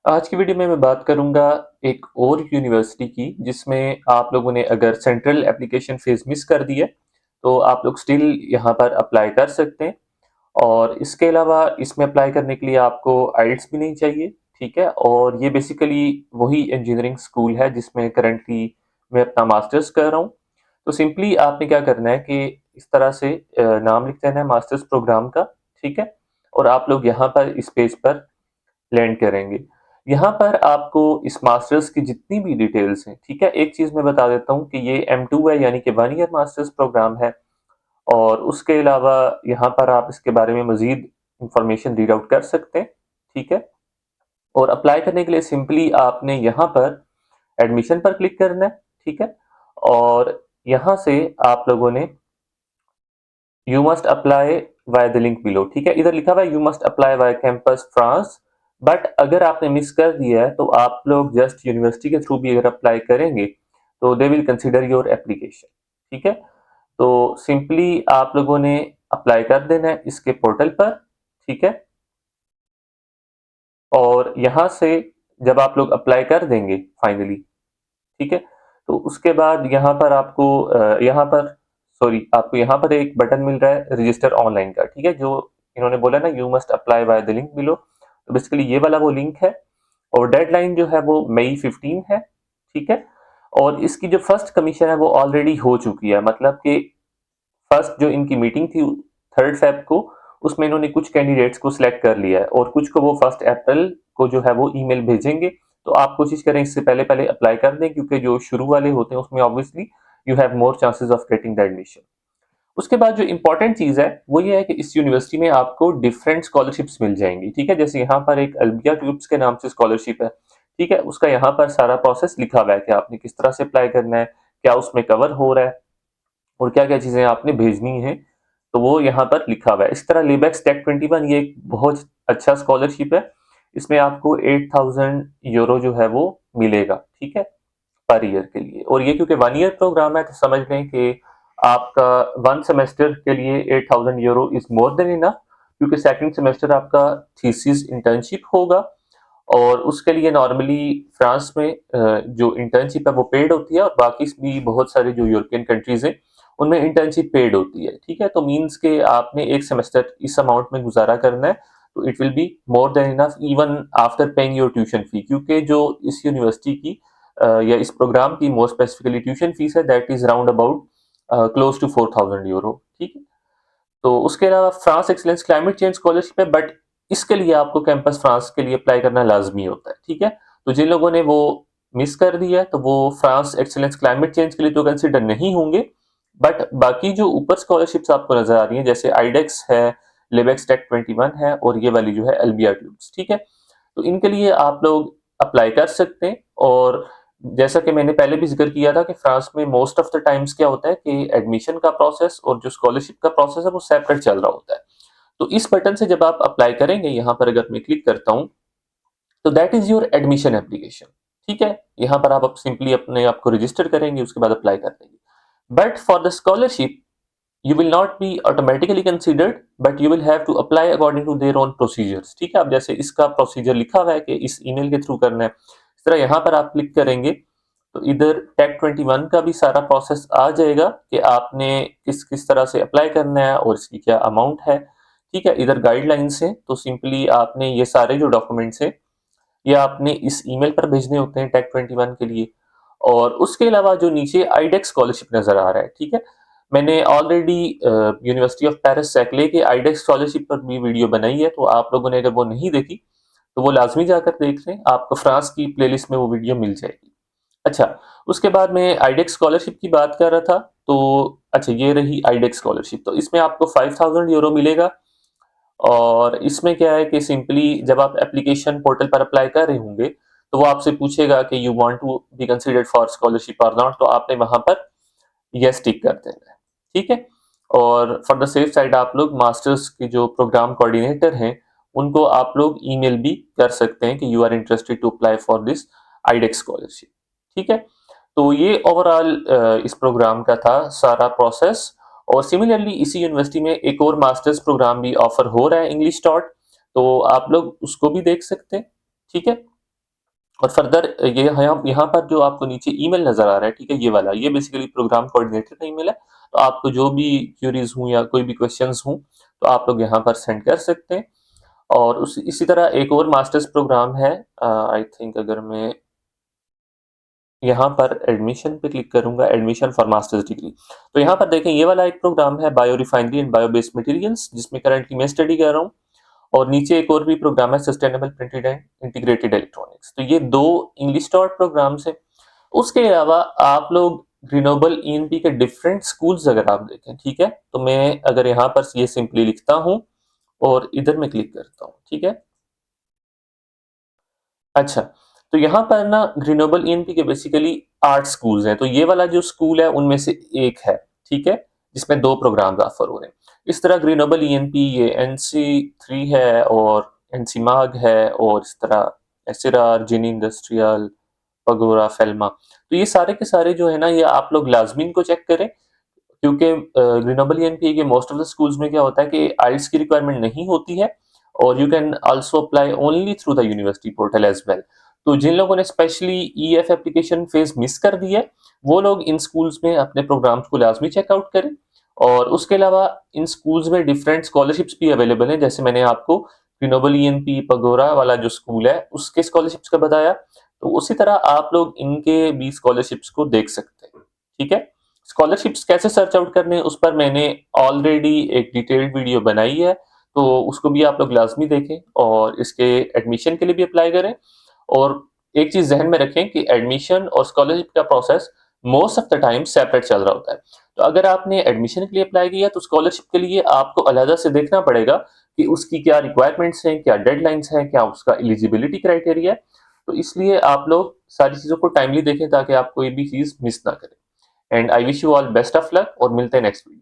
आज की वीडियो में मैं बात करूंगा एक और यूनिवर्सिटी की जिसमें आप लोगों ने अगर सेंट्रल एप्लीकेशन फेज मिस कर दी है तो आप लोग स्टिल यहाँ पर अप्लाई कर सकते हैं। और इसके अलावा इसमें अप्लाई करने के लिए आपको आइल्स भी नहीं चाहिए। ठीक है, और ये बेसिकली वही इंजीनियरिंग स्कूल है जिसमें करंटली मैं अपना मास्टर्स कर रहा हूँ। तो सिंपली आपने क्या करना है कि इस तरह से नाम लिख देना है मास्टर्स प्रोग्राम का। ठीक है, और आप लोग यहाँ पर इस पेज पर लैंड करेंगे। यहाँ पर आपको इस मास्टर्स की जितनी भी डिटेल्स हैं, ठीक है, एक चीज़ मैं बता देता हूँ कि ये M2 है, यानी कि 1 ईयर मास्टर्स प्रोग्राम है। और उसके अलावा यहाँ पर आप इसके बारे में मज़ीद इंफॉर्मेशन रीड आउट कर सकते हैं। ठीक है, और अप्लाई करने के लिए सिंपली आपने यहाँ पर एडमिशन पर क्लिक करना है। ठीक है, और यहाँ से आप लोगों ने you must apply via the link below. ठीक है, इधर लिखा हुआ है you must apply via campus France. But अगर आपने मिस कर दिया है तो आप लोग जस्ट यूनिवर्सिटी के थ्रू भी अगर अप्लाई करेंगे तो they will consider your application. ठीक है, तो सिंपली आप लोगों ने अप्लाई कर देना है इसके पोर्टल पर। ठीक है, और यहाँ से जब आप लोग अप्लाई कर देंगे फाइनली, ठीक है, तो उसके बाद यहाँ पर आपको यहाँ पर सॉरी आपको यहाँ पर एक बटन मिल रहा है रजिस्टर ऑनलाइन का। ठीक है, जो इन्होंने बोला ना you must apply by the link below, तो बेसिकली ये वाला वो लिंक है। और डेडलाइन जो है वो मई 15 है। ठीक है, और इसकी जो फर्स्ट कमीशन है वो ऑलरेडी हो चुकी है, मतलब कि फर्स्ट जो इनकी मीटिंग थी 3 फेब को, उसमें इन्होंने कुछ कैंडिडेट्स को सिलेक्ट कर लिया है और कुछ को वो 1 अप्रैल को जो है वो ईमेल भेजेंगे। तो आप कोशिश करें इससे पहले पहले अप्लाई कर दें, क्योंकि जो शुरू वाले होते हैं उसमें obviously you have more chances of getting the admission. उसके बाद जो इंपॉर्टेंट चीज है वो ये है कि इस यूनिवर्सिटी में आपको डिफरेंट स्कॉलरशिप्स मिल जाएंगी। ठीक है, जैसे यहाँ पर एक अल्बिया ट्यूब्स के नाम से स्कॉलरशिप है। ठीक है, उसका यहाँ पर सारा प्रोसेस लिखा हुआ है कि आपने किस तरह से अप्लाई करना है, क्या उसमें कवर हो रहा है और क्या क्या चीजें आपने भेजनी है, तो वो यहाँ पर लिखा हुआ है। इस तरह लेबेक्स टेक 21 ये एक बहुत अच्छा स्कॉलरशिप है। इसमें आपको 8,000 यूरो जो है वो मिलेगा। ठीक है, पर ईयर के लिए। और ये क्योंकि 1 ईयर प्रोग्राम है तो समझ लें कि आपका 1 सेमेस्टर के लिए 8,000 euro is more than enough, क्योंकि सेकंड सेमेस्टर आपका थीसिस इंटर्नशिप होगा। और उसके लिए नॉर्मली फ्रांस में जो इंटर्नशिप है वो पेड होती है, और बाकी भी बहुत सारे जो यूरोपियन कंट्रीज हैं उनमें इंटर्नशिप पेड होती है। ठीक है, तो मीन्स के आपने एक सेमेस्टर इस अमाउंट में गुजारा करना है, तो it will be more than enough even after paying your tuition fee, क्योंकि जो इस यूनिवर्सिटी की या इस प्रोग्राम की मोर स्पेसिफिकली ट्यूशन फीस है that is round about close to 4,000 euro. ठीक है, तो उसके अलावा France excellence climate change scholarship है, बट इसके लिए आपको कैंपस फ्रांस के लिए अप्लाई करना लाजमी होता है। ठीक है, तो जिन लोगों ने वो मिस कर दिया है तो वो फ्रांस एक्सीलेंस क्लाइमेट चेंज के लिए तो कंसिडर नहीं होंगे। बट बाकी जो ऊपर स्कॉलरशिप्स आपको नजर आ रही हैं जैसे आईडेक्स है, लिबेक्स टेक 21 है और ये वाली जो है अल्बिया ट्यूब्स, ठीक है, तो इनके लिए आप लोग अप्लाई कर सकते हैं। और जैसा कि मैंने पहले भी जिक्र किया था कि फ्रांस में मोस्ट ऑफ द टाइम्स क्या होता है कि एडमिशन का प्रोसेस और जो स्कॉलरशिप का प्रोसेस है वो सेपरेट चल रहा होता है। तो इस बटन से जब आप अप्लाई करेंगे, यहाँ पर अगर मैं क्लिक करता हूँ तो that is your admission application. ठीक है, यहाँ पर आप सिंपली अपने आप को रजिस्टर करेंगे, उसके बाद अप्लाई कर देंगे। But for the scholarship you will not be automatically considered, but you will have to apply according to their own procedures। ठीक है, अब जैसे इसका प्रोसीजर लिखा हुआ है कि इस ईमेल के थ्रू करना है, इस तरह यहाँ पर आप क्लिक करेंगे तो इधर टेक 21 का भी सारा प्रोसेस आ जाएगा कि आपने किस किस तरह से अप्लाई करना है और इसकी क्या अमाउंट है। ठीक है, इधर गाइडलाइंस है, तो सिंपली आपने ये सारे जो डॉक्यूमेंट्स हैं ये आपने इस ईमेल पर भेजने होते हैं टेक 21 के लिए। और उसके अलावा जो नीचे आईडेक्स स्कॉलरशिप नजर आ रहा है, ठीक है, मैंने ऑलरेडी यूनिवर्सिटी ऑफ पेरिस सैकले के आईडेक्स स्कॉलरशिप पर भी वीडियो बनाई है, तो आप लोगों ने अगर वो नहीं देखी तो वो लाजमी जाकर देख लें, आपको फ्रांस की प्लेलिस्ट में वो वीडियो मिल जाएगी। अच्छा, उसके बाद मैं आईडेक्स स्कॉलरशिप की बात कर रहा था, तो अच्छा ये रही आईडेक्स स्कॉलरशिप, तो इसमें आपको 5,000 यूरो मिलेगा। और इसमें क्या है कि सिंपली जब आप एप्लीकेशन पोर्टल पर अप्लाई कर रहे होंगे तो वो आपसे पूछेगा कि you want to be considered for scholarship और नॉट, तो आपने वहां पर यस टिक कर देना है। ठीक है, और फॉर द सेफ साइड आप लोग मास्टर्स के जो प्रोग्राम कोऑर्डिनेटर हैं उनको आप लोग ईमेल भी कर सकते हैं कि you are interested to apply for this IDEX scholarship. ठीक है, तो ये ओवरऑल इस प्रोग्राम का था सारा प्रोसेस। और सिमिलरली इसी यूनिवर्सिटी में एक और मास्टर्स प्रोग्राम भी ऑफर हो रहा है इंग्लिश डॉट, तो आप लोग उसको भी देख सकते हैं। ठीक है, और फर्दर ये यहाँ पर जो आपको नीचे ईमेल नज़र आ रहा है, ठीक है, ये वाला, ये बेसिकली प्रोग्राम कोऑर्डिनेटर का ईमेल है। तो आपको जो भी क्वेरीज़ हों या कोई भी क्वेश्चंस हों, तो आप लोग यहाँ पर सेंड कर सकते हैं। और उस इसी तरह एक और मास्टर्स प्रोग्राम है, आई थिंक अगर मैं यहाँ पर एडमिशन पे क्लिक करूंगा, एडमिशन फॉर मास्टर्स डिग्री, तो यहाँ पर देखें ये वाला एक प्रोग्राम है, bio refinery and bio based materials, जिसमें करंटली मैं स्टडी कर रहा हूँ। और नीचे एक और भी प्रोग्राम है, sustainable printed and integrated electronics. तो ये दो इंग्लिश टॉट प्रोग्राम्स हैं। उसके अलावा आप लोग रिन्यूएबल ईएनपी के डिफरेंट स्कूल्स अगर आप देखें, ठीक है, तो मैं अगर यहाँ पर ये सिंपली लिखता हूँ और इधर मैं क्लिक करता हूँ, ठीक है। अच्छा, तो यहाँ पर ना ग्रीनोबल ईएनपी के बेसिकली 8 स्कूल्स हैं। तो ये वाला जो स्कूल है उनमें से एक है, ठीक है, जिसमें 2 प्रोग्राम्स ऑफर हो रहे हैं। इस तरह ग्रीनोबल ईएनपी ये एनसी 3 है और एनसी माग है, और इस तरह एसआरआर, जिनी इंडस्ट्रियल, पगोरा, फेल्मा। तो ये सारे के सारे जो है ना, ये आप लोग लाजमी इनको चेक करें, क्योंकि ग्रीनोबल ईएनपी के मोस्ट ऑफ द स्कूल्स में क्या होता है कि आइल्स की रिक्वायरमेंट नहीं होती है, और you can also apply only through the university portal as well. तो जिन लोगों ने specially EF application phase miss कर दी है, वो लोग इन स्कूल्स में अपने प्रोग्राम्स को लाजमी चेकआउट करें। और उसके अलावा इन स्कूल्स में डिफरेंट स्कॉलरशिप्स भी अवेलेबल हैं, जैसे मैंने आपको ग्रीनोबल ईएनपी पगोरा वाला जो स्कूल है उसके स्कॉलरशिप्स का बताया, तो उसी तरह आप लोग इनके भी स्कॉलरशिप्स को देख सकते हैं, ठीक है। स्कॉलरशिप्स कैसे सर्च आउट करने हैं, उस पर मैंने ऑलरेडी एक डिटेल्ड वीडियो बनाई है, तो उसको भी आप लोग लाजमी देखें और इसके एडमिशन के लिए भी अप्लाई करें। और एक चीज जहन में रखें कि एडमिशन और स्कॉलरशिप का process most of the time separate चल रहा होता है। तो अगर आपने एडमिशन के लिए अप्लाई किया तो स्कॉलरशिप के लिए आपको अलहदा से देखना पड़ेगा कि उसकी क्या रिक्वायरमेंट्स हैं, क्या डेडलाइंस हैं, क्या उसका एलिजिबिलिटी क्राइटेरिया है। तो इसलिए आप लोग सारी चीज़ों को टाइमली देखें ताकि आप कोई भी चीज़ मिस ना करें। And I wish you all best of luck, और मिलते हैं नेक्स्ट वीडियो।